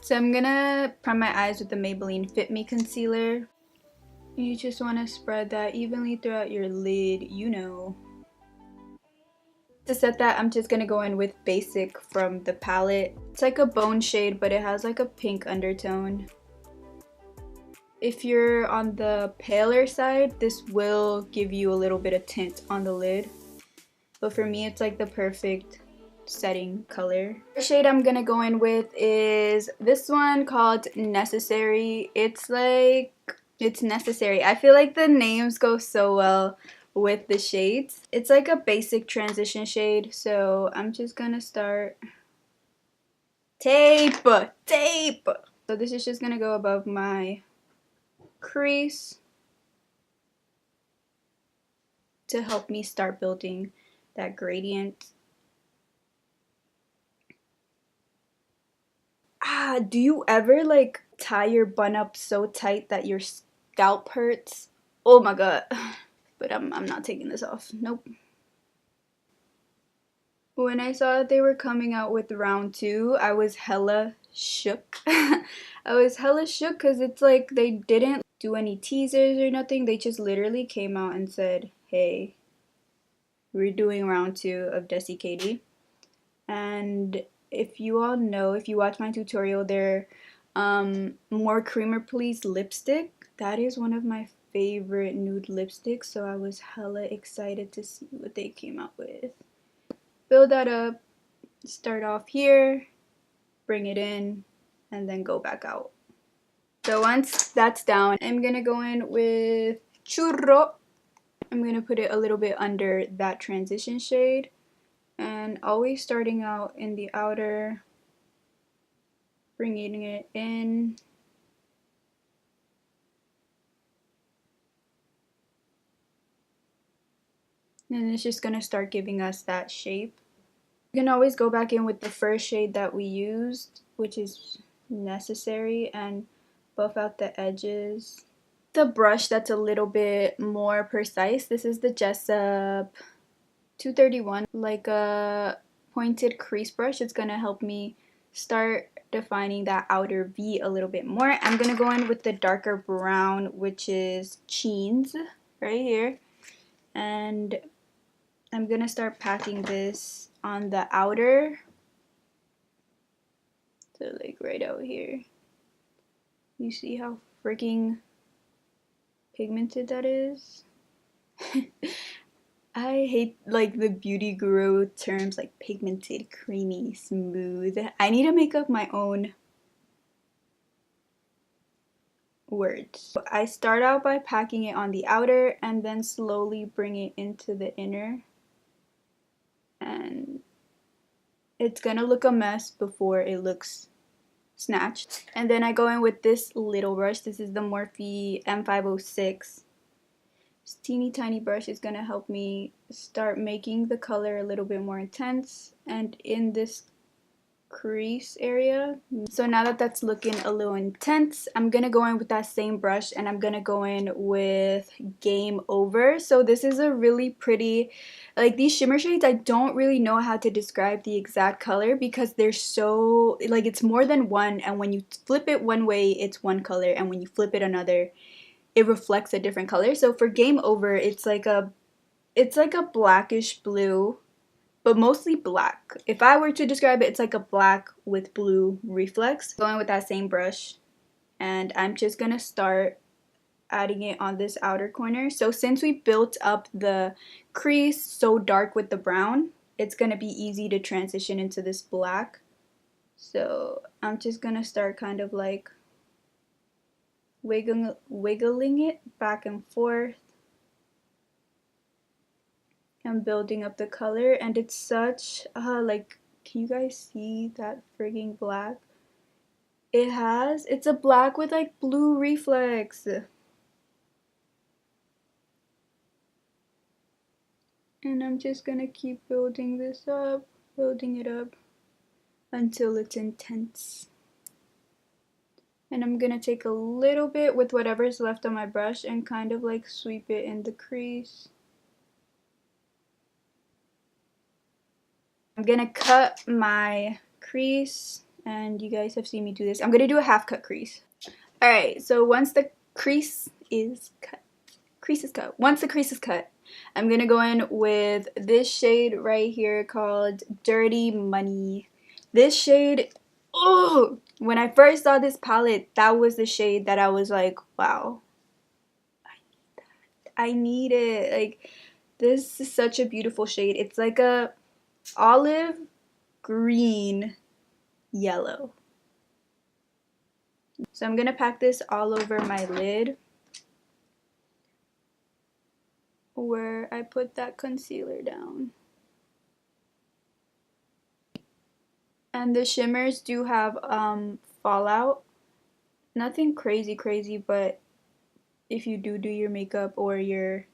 So I'm gonna prime my eyes with the Maybelline FitMe concealer. You just want to spread that evenly throughout your lid, you know. To set that, I'm just gonna go in with Basic from the palette. It's like a bone shade, but it has like a pink undertone. If you're on the paler side, this will give you a little bit of tint on the lid. But for me, it's like the perfect setting color. The shade I'm gonna go in with is this one called Necessary. It's necessary. I feel like the names go so well with the shades. It's like a basic transition shade, so I'm just gonna start tape. So this is just gonna go above my crease to help me start building that gradient. Do you ever like tie your bun up so tight that your scalp hurts? Oh my god. But I'm not taking this off. Nope. When I saw that they were coming out with round 2, I was hella shook. I was hella shook because it's like they didn't do any teasers or nothing. They just literally came out and said, hey, we're doing round 2 of Desixkaty. And if you all know, if you watch my tutorial, their More Creamer Please lipstick, that is one of my favorite nude lipsticks, so I was hella excited to see what they came out with. Build that up, start off here, bring it in, and then go back out. So once that's down, I'm gonna go in with Churro. I'm gonna put it a little bit under that transition shade. And always starting out in the outer, bringing it in. And it's just going to start giving us that shape. You can always go back in with the first shade that we used, which is Necessary, and buff out the edges. The brush that's a little bit more precise, this is the Jessup 231, like a pointed crease brush. It's gonna help me start defining that outer V a little bit more. I'm gonna go in with the darker brown, which is Cheens right here, and I'm gonna start packing this on the outer, so like right out here. You see how freaking pigmented that is? I hate like the beauty guru terms like pigmented, creamy, smooth. I need to make up my own words. I start out by packing it on the outer and then slowly bring it into the inner. And it's gonna look a mess before it looks snatched. And then I go in with this little brush. This is the Morphe M506. This teeny tiny brush is going to help me start making the color a little bit more intense and in this crease area. So now that that's looking a little intense, I'm going to go in with that same brush and I'm going to go in with Game Over. So this is a really pretty, like these shimmer shades, I don't really know how to describe the exact color because they're so, like it's more than one, and when you flip it one way, it's one color, and when you flip it another, it reflects a different color. So for Game Over, it's like a blackish blue, but mostly black. If I were to describe it, it's like a black with blue reflex. Going with that same brush, and I'm just gonna start adding it on this outer corner. So since we built up the crease so dark with the brown, it's gonna be easy to transition into this black. So I'm just gonna start kind of like wiggling it back and forth and building up the color. And it's such like, can you guys see that frigging black? It's a black with like blue reflex. And I'm just gonna keep building this up, building it up until it's intense. And I'm gonna take a little bit with whatever's left on my brush and kind of like sweep it in the crease. I'm gonna cut my crease, and you guys have seen me do this. I'm gonna do a half cut crease. Alright, so once the crease is cut, once the crease is cut, I'm gonna go in with this shade right here called Dirty Money. This shade, oh, when I first saw this palette, that was the shade that I was like, wow, I need it. Like, this is such a beautiful shade. It's like a olive green yellow. So I'm gonna pack this all over my lid where I put that concealer down. And the shimmers do have fallout. Nothing crazy, but if you do your makeup or your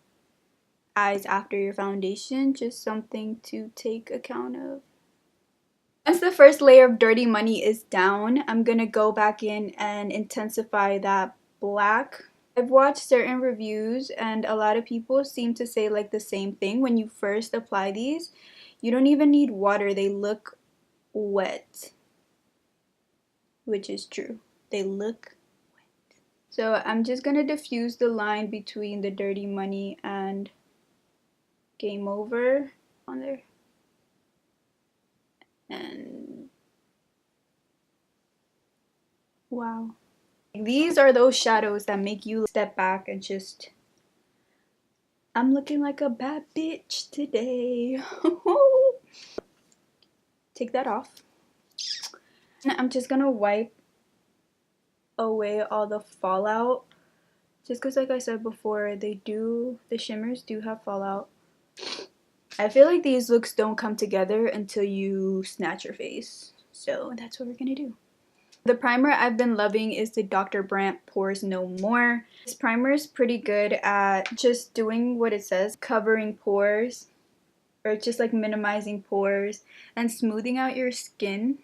eyes after your foundation, just something to take account of. Once the first layer of Dirty Money is down, I'm gonna go back in and intensify that black. I've watched certain reviews and a lot of people seem to say like the same thing. When you first apply these, you don't even need water. They look wet, which is true. They look wet. So I'm just gonna diffuse the line between the Dirty Money and Game Over on there. And wow. These are those shadows that make you step back and just, I'm looking like a bad bitch today. Take that off. And I'm just gonna wipe away all the fallout. Just because, like I said before, the shimmers do have fallout. I feel like these looks don't come together until you snatch your face. So that's what we're gonna do. The primer I've been loving is the Dr.Brandt Pores No More. This primer is pretty good at just doing what it says, covering pores, or just like minimizing pores and smoothing out your skin.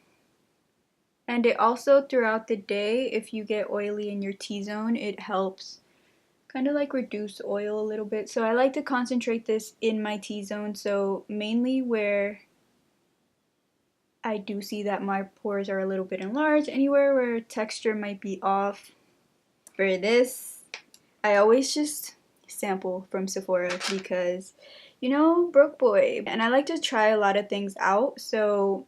And it also, throughout the day, if you get oily in your T-zone, it helps kind of like reduce oil a little bit. So I like to concentrate this in my T-zone, so mainly where I do see that my pores are a little bit enlarged, anywhere where texture might be off. For this, I always just sample from Sephora because, you know, broke boy. And I like to try a lot of things out, so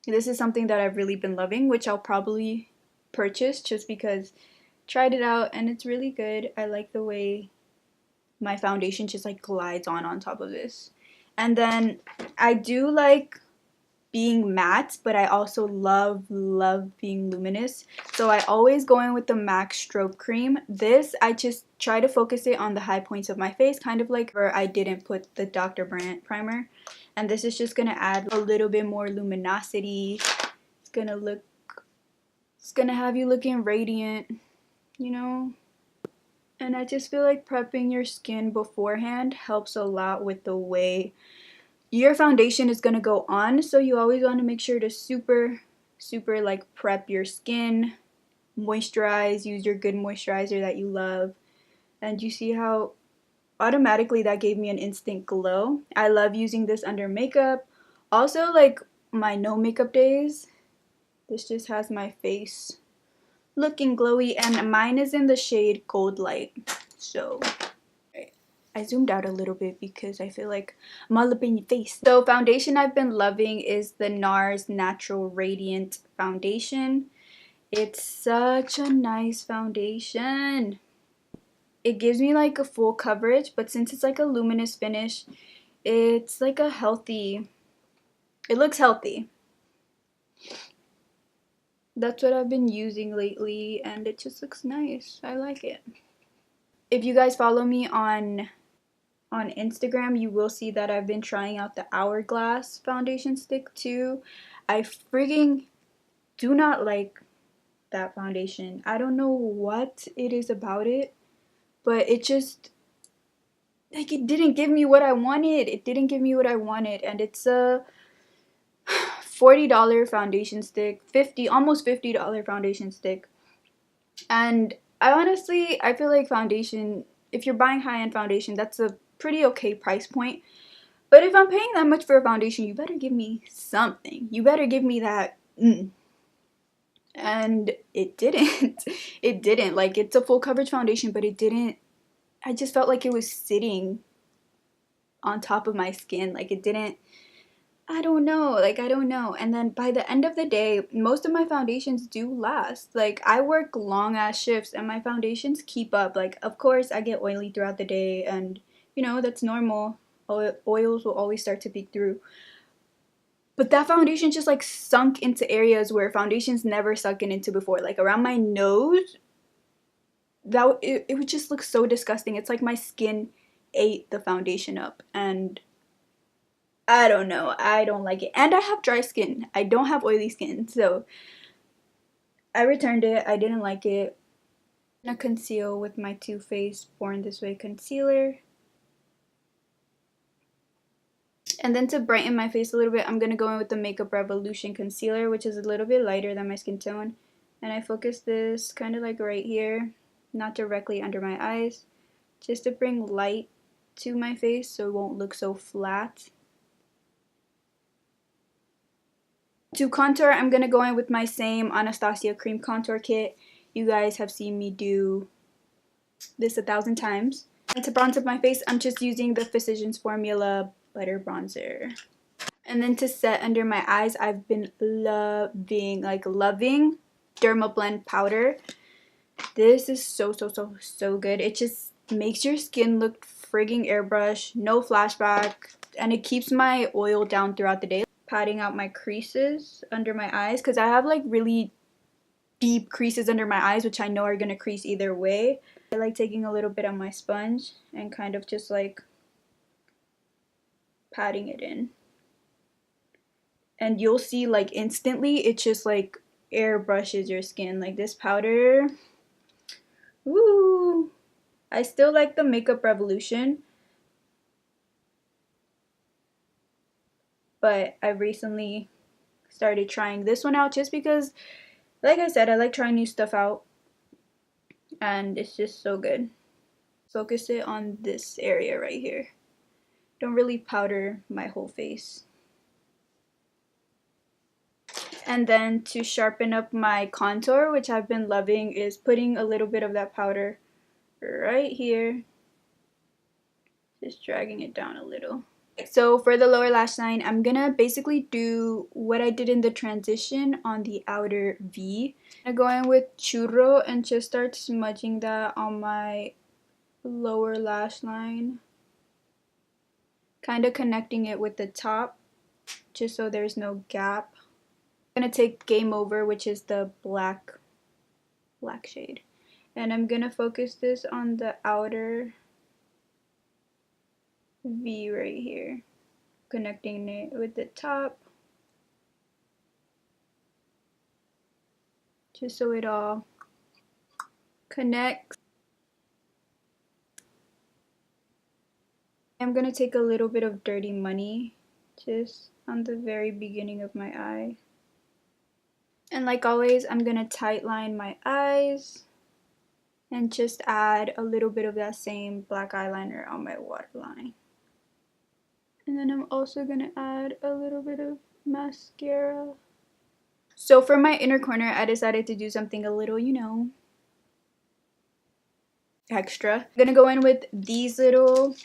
this is something that I've really been loving, which I'll probably purchase just because tried it out and it's really good. I like the way my foundation just like glides on top of this. And then I do like being matte, but I also love being luminous. So I always go in with the MAC Strobe Cream. This, I just try to focus it on the high points of my face, kind of like where I didn't put the Dr. Brandt primer. And this is just gonna add a little bit more luminosity. It's gonna have you looking radiant, you know? And I just feel like prepping your skin beforehand helps a lot with the way your foundation is gonna go on. So you always want to make sure to super like prep your skin, moisturize, use your good moisturizer that you love. And you see how automatically that gave me an instant glow. I love using this under makeup. Also, like my no makeup days, this just has my face looking glowy, and mine is in the shade Gold Light. So I zoomed out a little bit because I feel like I'm all up in your face. So foundation I've been loving is the Nars Natural Radiant Foundation. It's such a nice foundation. It gives me like a full coverage, but since it's like a luminous finish, it's like a healthy, it looks healthy. That's what I've been using lately, and it just looks nice. I like it. If you guys follow me on Instagram, you will see that I've been trying out the Hourglass foundation stick too. I freaking do not like that foundation. I don't know what it is about it, but it just, like, it didn't give me what I wanted. It didn't give me what I wanted, and it's a $40 foundation stick, almost $50 foundation stick. And I feel like foundation, if you're buying high-end foundation, that's a pretty okay price point. But if I'm paying that much for a foundation, you better give me something. You better give me that. And it didn't. It didn't. Like, it's a full coverage foundation, but it didn't. I just felt like it was sitting on top of my skin. Like, it didn't. I don't know. Like, I don't know. And then by the end of the day, most of my foundations do last. Like, I work long ass shifts and my foundations keep up. Like, of course, I get oily throughout the day, and you know, that's normal. Oils will always start to peek through. But that foundation just like sunk into areas where foundations never sunken into before. Like around my nose, it would just look so disgusting. It's like my skin ate the foundation up, and I don't know. I don't like it. And I have dry skin. I don't have oily skin. So I returned it. I didn't like it. I'm gonna conceal with my Too Faced Born This Way concealer. And then to brighten my face a little bit, I'm going to go in with the Makeup Revolution concealer, which is a little bit lighter than my skin tone. And I focus this kind of like right here, not directly under my eyes, just to bring light to my face so it won't look so flat. To contour, I'm going to go in with my same Anastasia cream contour kit. You guys have seen me do this 1,000 times. And to bronze up my face, I'm just using the Physicians Formula Butter Bronzer. And then to set under my eyes, I've been loving Dermablend powder. This is so good. It just makes your skin look frigging airbrush, no flashback, and it keeps my oil down throughout the day. Patting out my creases under my eyes, because I have like really deep creases under my eyes, which I know are gonna crease either way. I like taking a little bit on my sponge and kind of just like patting it in. And you'll see like instantly it just like airbrushes your skin. Like this powder, woo! I still like the Makeup Revolution, but I recently started trying this one out just because, like I said, I like trying new stuff out, and it's just so good. Focus it on this area right here. Don't really powder my whole face. And then to sharpen up my contour, which I've been loving, is putting a little bit of that powder right here, just dragging it down a little. So for the lower lash line, I'm gonna basically do what I did in the transition on the outer V. I'm gonna go in with churro and just start smudging that on my lower lash line, kind of connecting it with the top just so there's no gap. I'm gonna take Game Over, which is the black shade, and I'm gonna focus this on the outer V right here, connecting it with the top just so it all connects. I'm gonna take a little bit of Dirty Money just on the very beginning of my eye. And like always, I'm gonna tightline my eyes and just add a little bit of that same black eyeliner on my waterline. And then I'm also gonna add a little bit of mascara. So for my inner corner, I decided to do something a little, you know, extra. I'm gonna go in with these little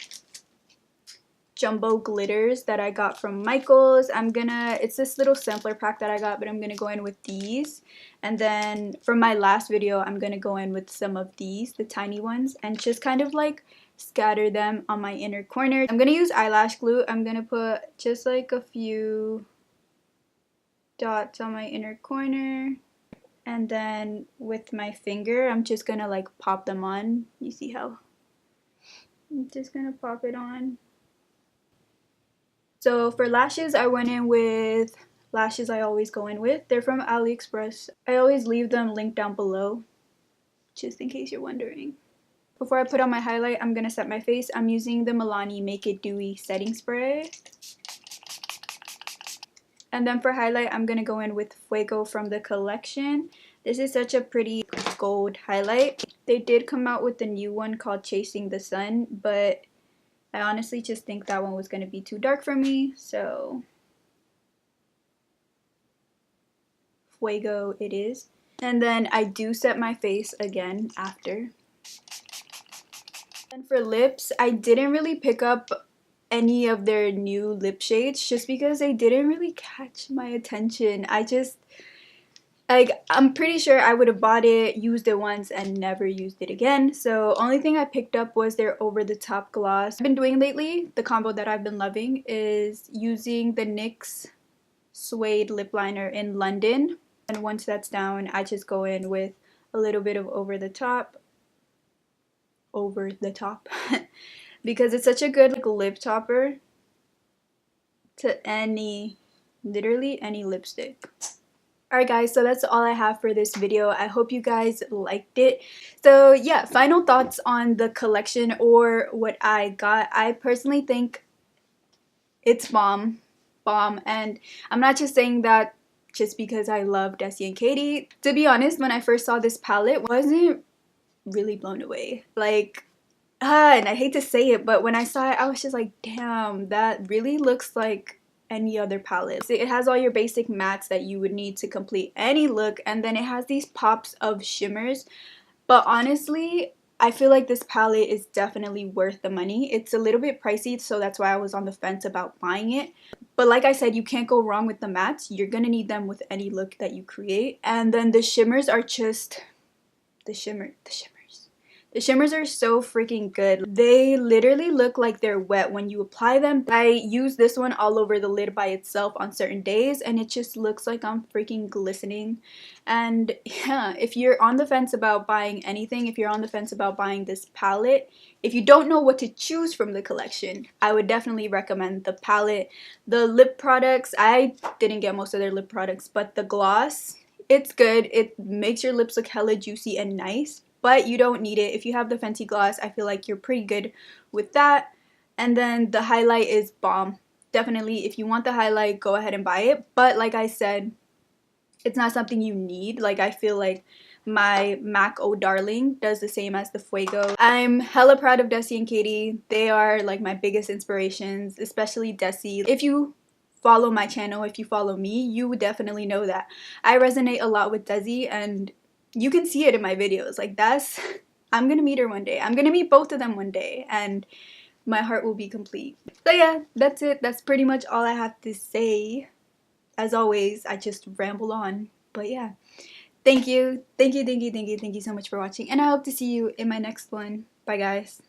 jumbo glitters that I got from Michaels. It's this little sampler pack that I got, but I'm gonna go in with these. And then for my last video, I'm gonna go in with some of these, the tiny ones, and just kind of like scatter them on my inner corner. I'm gonna use eyelash glue. I'm gonna put just like a few dots on my inner corner. And then with my finger, I'm just gonna like pop them on. You see how? I'm just gonna pop it on. So for lashes, I went in with lashes I always go in with. They're from AliExpress. I always leave them linked down below, just in case you're wondering. Before I put on my highlight, I'm gonna set my face. I'm using the Milani Make It Dewy setting spray. And then for highlight, I'm gonna go in with Fuego from the collection. This is such a pretty gold highlight. They did come out with a new one called Chasing the Sun, but I honestly just think that one was gonna be too dark for me, so Fuego it is. And then I do set my face again after. And for lips, I didn't really pick up any of their new lip shades just because they didn't really catch my attention. I'm pretty sure I would have bought it, used it once, and never used it again. So only thing I picked up was their over the top gloss. I've been doing lately, the combo that I've been loving is using the NYX suede lip liner in London. And once that's down, I just go in with a little bit of over the top because it's such a good like lip topper to literally any lipstick. Alright guys, so that's all I have for this video. I hope you guys liked it. So yeah, final thoughts on the collection or what I got. I personally think it's bomb, and I'm not just saying that just because I love Desixkaty. To be honest, when I first saw this palette, I wasn't really blown away. Like, and I hate to say it, but when I saw it, I was just like, damn, that really looks like any other palette. It has all your basic mattes that you would need to complete any look, and then it has these pops of shimmers. But honestly, I feel like this palette is definitely worth the money. It's a little bit pricey, so that's why I was on the fence about buying it. But like I said, you can't go wrong with the mattes. You're gonna need them with any look that you create. And then the shimmers are just the shimmers are so freaking good. They literally look like they're wet when you apply them. I use this one all over the lid by itself on certain days, and it just looks like I'm freaking glistening. And yeah, if you're on the fence about buying anything, if you're on the fence about buying this palette, if you don't know what to choose from the collection, I would definitely recommend the palette. The lip products, I didn't get most of their lip products, but the gloss, it's good. It makes your lips look hella juicy and nice, but you don't need it. If you have the Fenty gloss, I feel like you're pretty good with that. And then the highlight is bomb. Definitely, if you want the highlight, go ahead and buy it. But like I said, it's not something you need. Like, I feel like my MAC Oh Darling does the same as the Fuego. I'm hella proud of Desixkaty. They are like my biggest inspirations, especially Desi. If you follow my channel, if you follow me, you would definitely know that I resonate a lot with Desi, and you can see it in my videos. Like, I'm gonna meet her one day. I'm gonna meet both of them one day, and my heart will be complete. So yeah, that's it. That's pretty much all I have to say. As always, I just ramble on. But yeah, thank you so much for watching, and I hope to see you in my next one. Bye guys.